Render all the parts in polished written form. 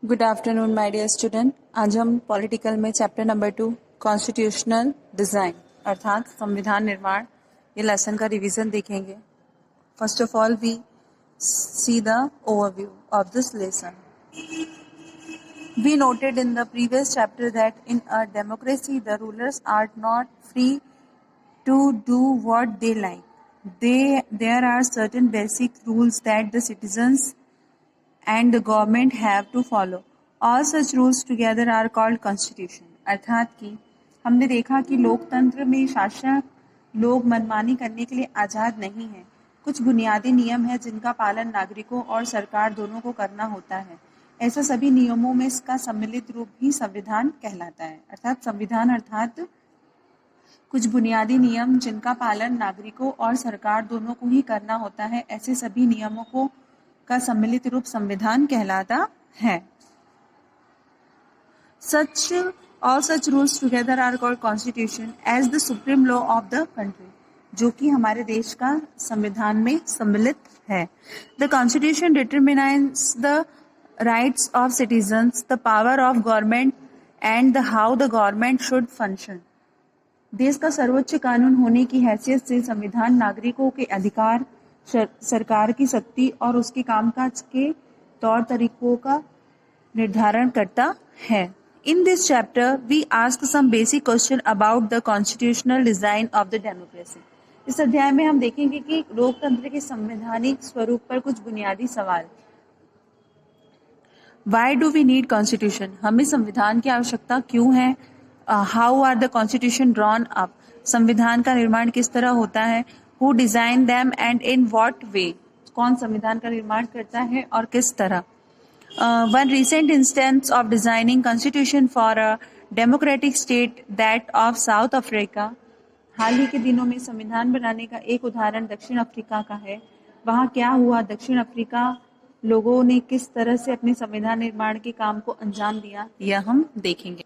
Good afternoon my dear student. आज हम political में चैप्टर नंबर 2 कॉन्स्टिट्यूशनल डिज़ाइन अर्थात संविधान निर्माण ये लेसन का रिवीजन देखेंगे। First of all we see the overview of this lesson. We noted in the previous chapter that in a democracy the rulers are not free to do what they like. There are certain basic rules that the citizens and the government have to follow. All such rules together are called constitution. अर्थात कि हमने देखा कि लोकतंत्र में शासक लोग मनमानी करने के लिए आज़ाद नहीं हैं। कुछ बुनियादी नियम हैं जिनका पालन नागरिकों और सरकार दोनों को करना होता है। ऐसा सभी नियमों में इसका सम्मिलित रूप ही संविधान कहलाता है। अर्थात संविधान अर्थात कुछ बुनियादी नियम जिनका पालन नागरिकों और सरकार दोनों को ही करना होता है। ऐसे सभी नियमों को का सम्मिलित रूप संविधान कहलाता है। All such rules together are called constitution as the supreme law of the country, जो कि हमारे देश का संविधान में सम्मिलित है। The constitution determines the rights of citizens, the power of government and how the government should function. देश का सर्वोच्च कानून होने की हैसियत से संविधान नागरिकों के अधिकार, सरकार की शक्ति और उसके कामकाज के तौर तरीकों का निर्धारण करता है। In this chapter, we ask some basic question about the constitutional design of the democracy. इस अध्याय में हम देखेंगे कि लोकतंत्र के संवैधानिक स्वरूप पर कुछ बुनियादी सवाल। Why do we need constitution? हमें संविधान की आवश्यकता क्यों है? How are the constitution drawn up? संविधान का निर्माण किस तरह होता है? Who designed them and in what way? कौन संविधान का निर्माण करता है और किस तरह? One recent instance of designing constitution for a democratic state, that of South Africa. हाल ही के दिनों में संविधान बनाने का एक उदाहरण दक्षिण अफ्रीका का है। वहाँ क्या हुआ, दक्षिण अफ्रीका लोगों ने किस तरह से अपने संविधान निर्माण के काम को अंजाम दिया, यह हम देखेंगे।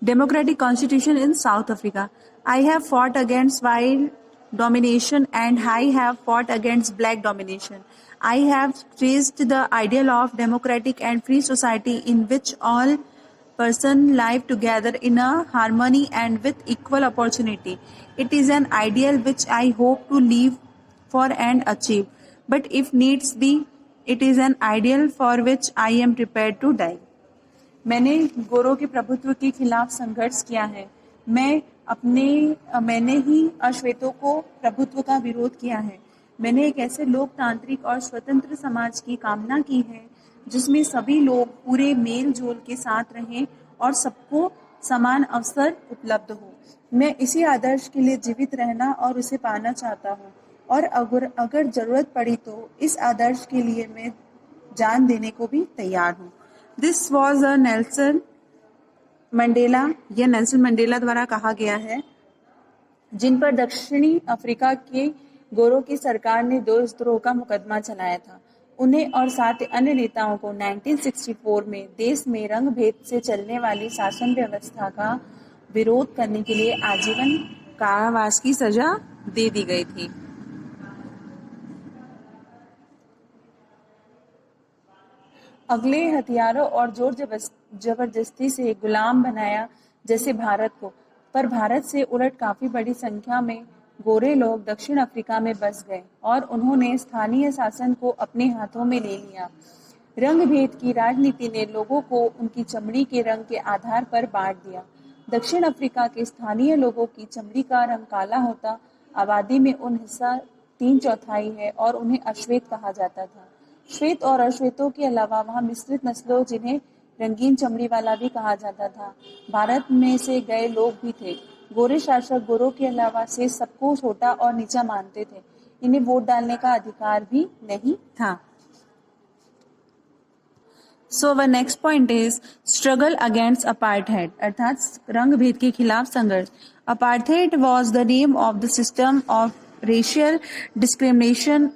Democratic constitution in South Africa. I have fought against white domination and I have fought against black domination. I have raised the ideal of democratic and free society in which all persons live together in a harmony and with equal opportunity. It is an ideal which I hope to live for and achieve. But if needs be, it is an ideal for which I am prepared to die. मैंने गोरों के प्रभुत्व के खिलाफ संघर्ष किया है। मैंने ही अश्वेतों को प्रभुत्व का विरोध किया है। मैंने एक ऐसे लोकतांत्रिक और स्वतंत्र समाज की कामना की है जिसमें सभी लोग पूरे मेल जोल के साथ रहें और सबको समान अवसर उपलब्ध हो। मैं इसी आदर्श के लिए जीवित रहना और उसे पाना चाहता हूँ और अगर जरूरत पड़ी तो इस आदर्श के लिए मैं जान देने को भी तैयार हूँ। This was a Nelson Mandela, यह नेल्सन मंडेला द्वारा कहा गया है, जिन पर दक्षिणी अफ्रीका के गोरों की सरकार ने देशद्रोह का मुकदमा चलाया था। उन्हें और 7 अन्य नेताओं को 1964 में देश में रंग भेद से चलने वाली शासन व्यवस्था का विरोध करने के लिए आजीवन कारावास की सजा दे दी गई थी। अगले हथियारों और जोर जबरदस्ती से गुलाम बनाया जैसे भारत को, पर भारत से उलट काफी बड़ी संख्या में गोरे लोग दक्षिण अफ्रीका में बस गए और उन्होंने स्थानीय शासन को अपने हाथों में ले लिया। रंग भेद की राजनीति ने लोगों को उनकी चमड़ी के रंग के आधार पर बांट दिया। दक्षिण अफ्रीका के स्थानीय लोगों की चमड़ी का रंग काला होता, आबादी में उन हिस्सा 3/4 है और उन्हें अश्वेत कहा जाता था। श्वेत और अश्वेतों के अलावा वहाँ मिश्रित नस्लों जिन्हें रंगीन चमड़ी वाला भी कहा जाता था, भारत में से गए लोग भी थे। गोरे शासक गोरों के अलावा से सबको छोटा और नीचा मानते थे। इन्हें वोट डालने का अधिकार भी नहीं था। So the next point is struggle against apartheid, अर्थात रंग भेद के खिलाफ संघर्ष। Apartheid was the name of the system of racial discrimination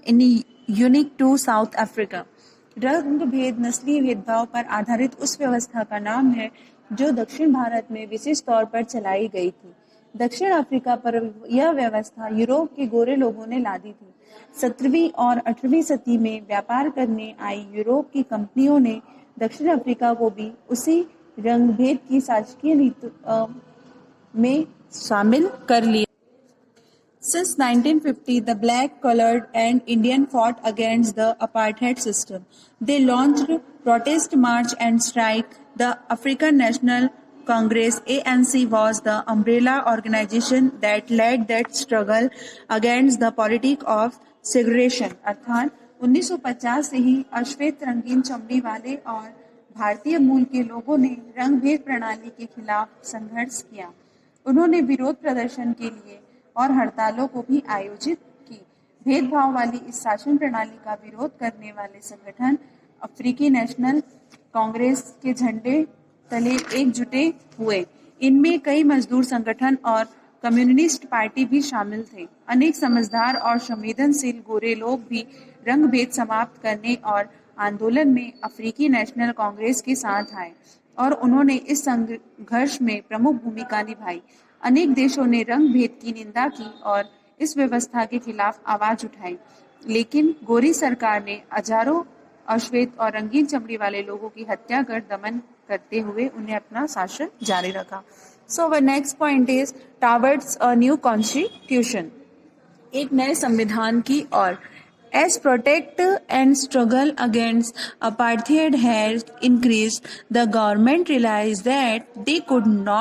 unique to South Africa. रंग भेद नस्लीय भेदभाव पर आधारित उस व्यवस्था का नाम है जो दक्षिण भारत में विशेष तौर पर चलाई गई थी। दक्षिण अफ्रीका पर यह व्यवस्था यूरोप के गोरे लोगों ने लादी थी। 17वीं और 18वीं सदी में व्यापार करने आई यूरोप की कंपनियों ने दक्षिण अफ्रीका को भी उसी रंगभेद की शासकीय नीति में शामिल कर लिया। Since 1950, the black, colored, and Indian fought against the apartheid system. They launched protest march and strike. The African National Congress (ANC) was the umbrella organization that led that struggle against the politic of segregation. अर्थात 1950 से ही अश्वेत रंगीन चमड़ी वाले और भारतीय मूल के लोगों ने रंगभेद प्रणाली के खिलाफ संघर्ष किया। उन्होंने विरोध प्रदर्शन के लिए और हड़तालों को भी आयोजित की। भेदभाव वाली इस शासन प्रणाली का विरोध करने वाले संगठन अफ्रीकी नेशनल कांग्रेस के झंडे तले एकजुटे हुए। इनमें कई मजदूर संगठन और कम्युनिस्ट पार्टी भी शामिल थे। अनेक समझदार और संवेदनशील गोरे लोग भी रंगभेद समाप्त करने और आंदोलन में अफ्रीकी नेशनल कांग्रेस के साथ आए और उन्होंने इस संघर्ष में प्रमुख भूमिका निभाई। अनेक देशों ने रंग भेद की निंदा की और इस व्यवस्था के खिलाफ आवाज उठाई, लेकिन गोरी सरकार ने हजारों अश्वेत और रंगीन चमड़ी वाले लोगों की हत्या कर दमन करते हुए उन्हें अपना शासन जारी रखा। So the next point is towards a new constitution, एक नए संविधान की ओर। As protest and struggle against apartheid had increased, the government realized that they could no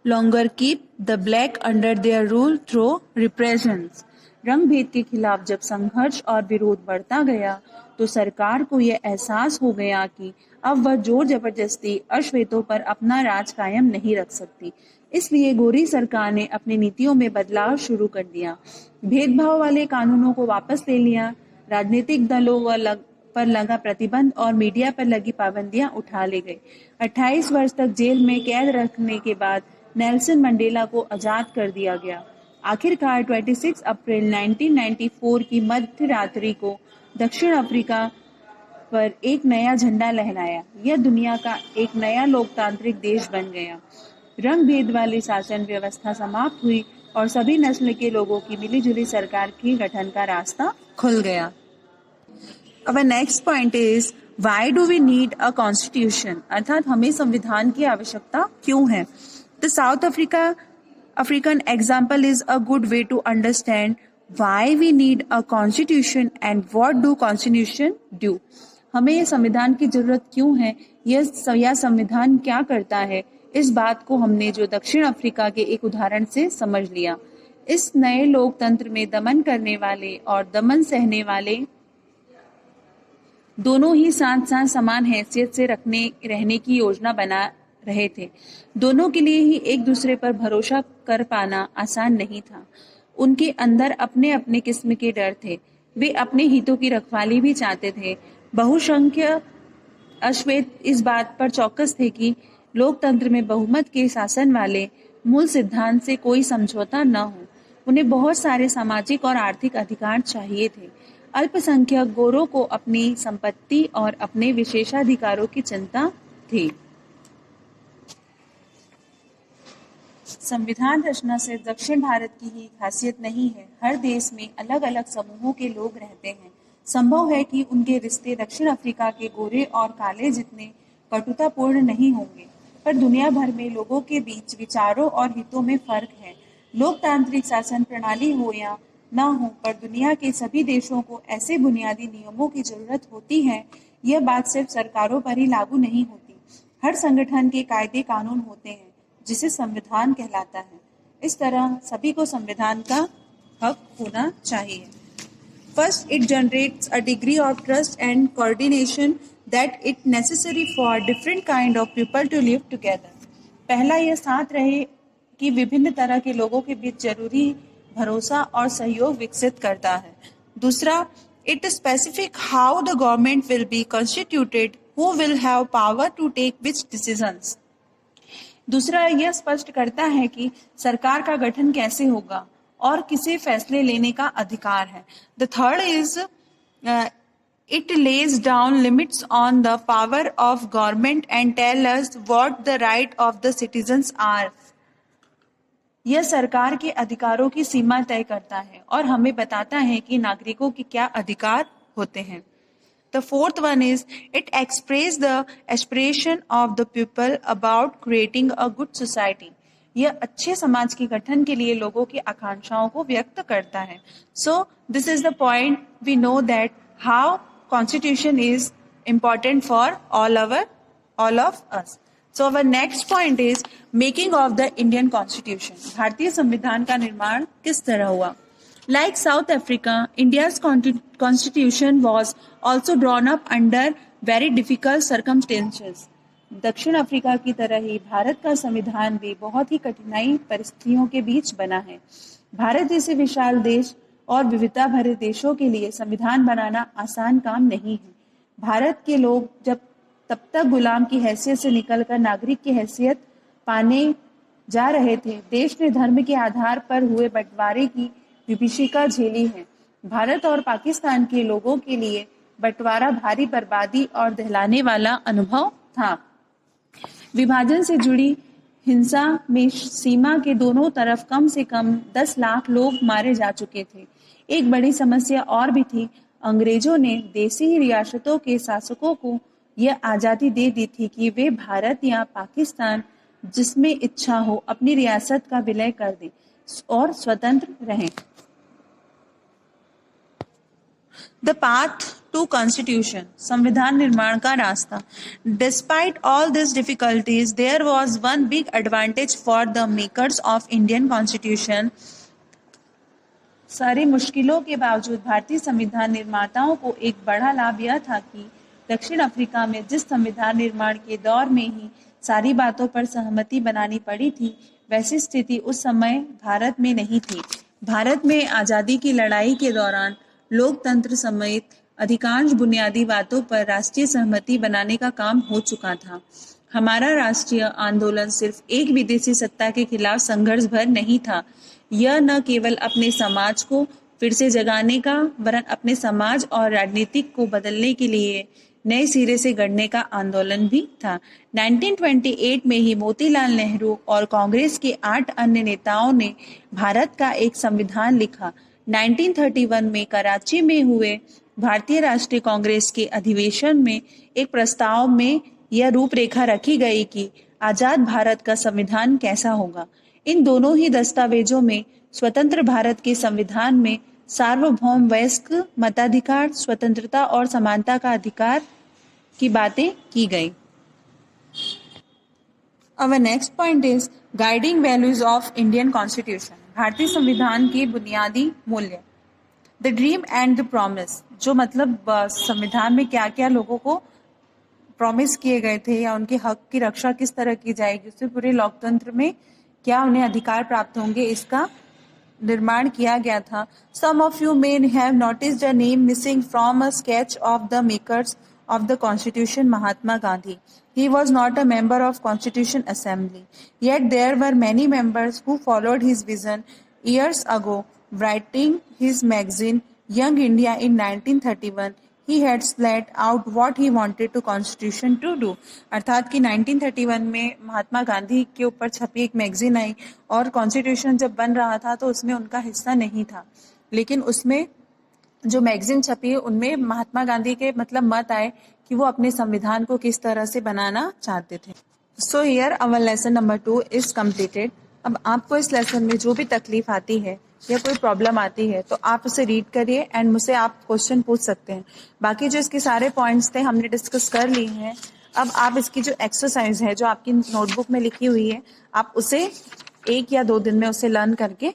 longer keep the black under their rule through repressions. रंग भेद के खिलाफ जब संघर्ष और विरोध बढ़ता गया तो सरकार को यह एहसास हो गया कि अब वह जोर जबरदस्ती अश्वेतों पर अपना राज कायम नहीं रख सकती। इसलिए गोरी सरकार ने अपनी नीतियों में बदलाव शुरू कर दिया। भेदभाव वाले कानूनों को वापस ले लिया, राजनीतिक दलों पर लगा प्रतिबंध और मीडिया पर लगी पाबंदियां उठा ले गई। 28 वर्ष तक जेल में कैद रखने के बाद नेल्सन मंडेला को आजाद कर दिया गया। आखिरकार 26 अप्रैल 1994 की मध्य रात्रि को दक्षिण अफ्रीका पर एक नया झंडा लहराया। यह दुनिया का एक नया लोकतांत्रिक देश बन गया। रंग भेद वाली शासन व्यवस्था समाप्त हुई और सभी नस्ल के लोगों की मिलीजुली सरकार के गठन का रास्ता खुल गया। Our next point is why do we need a constitution? अर्थात हमें संविधान की आवश्यकता क्यों है? The South African example is a good way to understand why we need a constitution and what do constitution do. हमें ये संविधान की जरूरत क्यों है, यह संविधान क्या करता है, इस बात को हमने जो दक्षिण अफ्रीका के एक उदाहरण से समझ लिया। इस नए लोकतंत्र में दमन करने वाले और दमन सहने वाले दोनों ही साथ साथ समान हैसियत से रहने की योजना बना रहे थे। दोनों के लिए ही एक दूसरे पर भरोसा कर पाना आसान नहीं था। उनके अंदर अपने अपने किस्म के डर थे। वे अपने हितों की रखवाली भी चाहते थे। बहुसंख्यक अश्वेत इस बात पर चौकस थे कि लोकतंत्र में बहुमत के शासन वाले मूल सिद्धांत से कोई समझौता न हो। उन्हें बहुत सारे सामाजिक और आर्थिक अधिकार चाहिए थे। अल्पसंख्यक गोरों को अपनी संपत्ति और अपने विशेषाधिकारों की चिंता थी। संविधान रचना से दक्षिण भारत की ही खासियत नहीं है। हर देश में अलग अलग समूहों के लोग रहते हैं। संभव है कि उनके रिश्ते दक्षिण अफ्रीका के गोरे और काले जितने कटुतापूर्ण नहीं होंगे, पर दुनिया भर में लोगों के बीच विचारों और हितों में फर्क है। लोकतांत्रिक शासन प्रणाली हो या न हो, पर दुनिया के सभी देशों को ऐसे बुनियादी नियमों की जरूरत होती है। यह बात सिर्फ सरकारों पर ही लागू नहीं होती। हर संगठन के कायदे कानून होते हैं जिसे संविधान कहलाता है। इस तरह सभी को संविधान का हक होना चाहिए। First, it generates a degree of trust and coordination that it necessary for different kind of people to live together. पहला, यह साथ रहे कि विभिन्न तरह के लोगों के बीच जरूरी भरोसा और सहयोग विकसित करता है। दूसरा, it specific how the government will be constituted, who will have power to take which decisions. दूसरा, यह स्पष्ट करता है कि सरकार का गठन कैसे होगा और किसे फैसले लेने का अधिकार है। The third is it lays down limits on the power of government and tell us what the right of the citizens are. यह सरकार के अधिकारों की सीमा तय करता है और हमें बताता है कि नागरिकों के क्या अधिकार होते हैं। The fourth one is it expresses the aspiration of the people about creating a good society. यह अच्छे समाज के गठन के लिए लोगों की आकांक्षाओं को व्यक्त करता है। So this is the point we know that how constitution is important for all of us. So our next point is making of the Indian Constitution. भारतीय संविधान का निर्माण किस तरह हुआ? Like South Africa, India's constitution was also drawn up under very difficult circumstances. दक्षिण Africa की तरह ही भारत का संविधान भी बहुत ही कठिनाई परिस्थितियों के बीच बना है। भारत जैसे विशाल देश और विविधता भरे देशों के लिए संविधान बनाना आसान काम नहीं है। भारत के लोग जब तब तक गुलाम की हैसियत से निकलकर नागरिक की हैसियत पाने जा रहे थे, देश ने धर्म के आधार पर हुए बंटवारे की विभीषिका झेली है। भारत और पाकिस्तान के लोगों के लिए बंटवारा भारी बर्बादी और दहलाने वाला अनुभव था। विभाजन से जुड़ी हिंसा में सीमा के दोनों तरफ कम से कम 10 लाख लोग मारे जा चुके थे। एक बड़ी समस्या और भी थी, अंग्रेजों ने देसी रियासतों के शासकों को यह आजादी दे दी थी कि वे भारत या पाकिस्तान जिसमें इच्छा हो अपनी रियासत का विलय कर दें और स्वतंत्र रहें। द पाथ टू कॉन्स्टिट्यूशन, संविधान निर्माण का रास्ता। Despite all this difficulties there was one big advantage for the makers of Indian constitution. सारी मुश्किलों के बावजूद भारतीय संविधान निर्माताओं को एक बड़ा लाभ यह था कि दक्षिण अफ्रीका में जिस संविधान निर्माण के दौर में ही सारी बातों पर सहमति बनानी पड़ी थी, वैसी स्थिति उस समय भारत में नहीं थी। भारत में आज़ादी की लड़ाई के दौरान लोकतंत्र समेत अधिकांश बुनियादी बातों पर राष्ट्रीय सहमति बनाने का काम हो चुका था। हमारा राष्ट्रीय आंदोलन सिर्फ एक विदेशी सत्ता के खिलाफ संघर्ष भर नहीं था। यह न केवल अपने समाज को फिर से जगाने का, वरन अपने समाज और राजनीतिक को बदलने के लिए नए सिरे से गढ़ने का आंदोलन भी था। 1928 में ही मोतीलाल नेहरू और कांग्रेस के 8 अन्य नेताओं ने भारत का एक संविधान लिखा। 1931 में कराची में हुए भारतीय राष्ट्रीय कांग्रेस के अधिवेशन में एक प्रस्ताव में यह रूपरेखा रखी गई कि आजाद भारत का संविधान कैसा होगा। इन दोनों ही दस्तावेजों में स्वतंत्र भारत के संविधान में सार्वभौम वयस्क मताधिकार, स्वतंत्रता और समानता का अधिकार की बातें की गई। Our next point is guiding values of Indian Constitution. भारतीय संविधान के बुनियादी मूल्य। The dream and the promise, जो मतलब संविधान में क्या क्या लोगों को प्रॉमिस किए गए थे या उनके हक की रक्षा किस तरह की जाएगी, उससे पूरे लोकतंत्र में क्या उन्हें अधिकार प्राप्त होंगे, इसका निर्माण किया गया था। Some of you may have noticed a name missing from a sketch of the makers of the Constitution, Mahatma Gandhi. He was not a member of Constitution Assembly. Yet there were many members who followed his vision years ago. Writing his magazine Young India in 1931, he had spelled out what he wanted the Constitution to do. अर्थात कि 1931 में महात्मा गांधी के ऊपर छपी एक magazine आई और constitution जब बन रहा था तो उसमें उनका हिस्सा नहीं था, लेकिन उसमें जो मैगजीन छपी उनमें महात्मा गांधी के मतलब मत आए कि वो अपने संविधान को किस तरह से बनाना चाहते थे। So here our lesson number 2 is completed. अब आपको इस लेसन में जो भी तकलीफ आती है या कोई प्रॉब्लम आती है तो आप उसे रीड करिए एंड मुझसे आप क्वेश्चन पूछ सकते हैं। बाकी जो इसके सारे पॉइंट्स थे हमने डिस्कस कर लिए हैं। अब आप इसकी जो एक्सरसाइज है जो आपकी नोटबुक में लिखी हुई है, आप उसे 1 या 2 दिन में उसे लर्न करके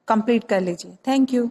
कंप्लीट कर लीजिए। Thank you.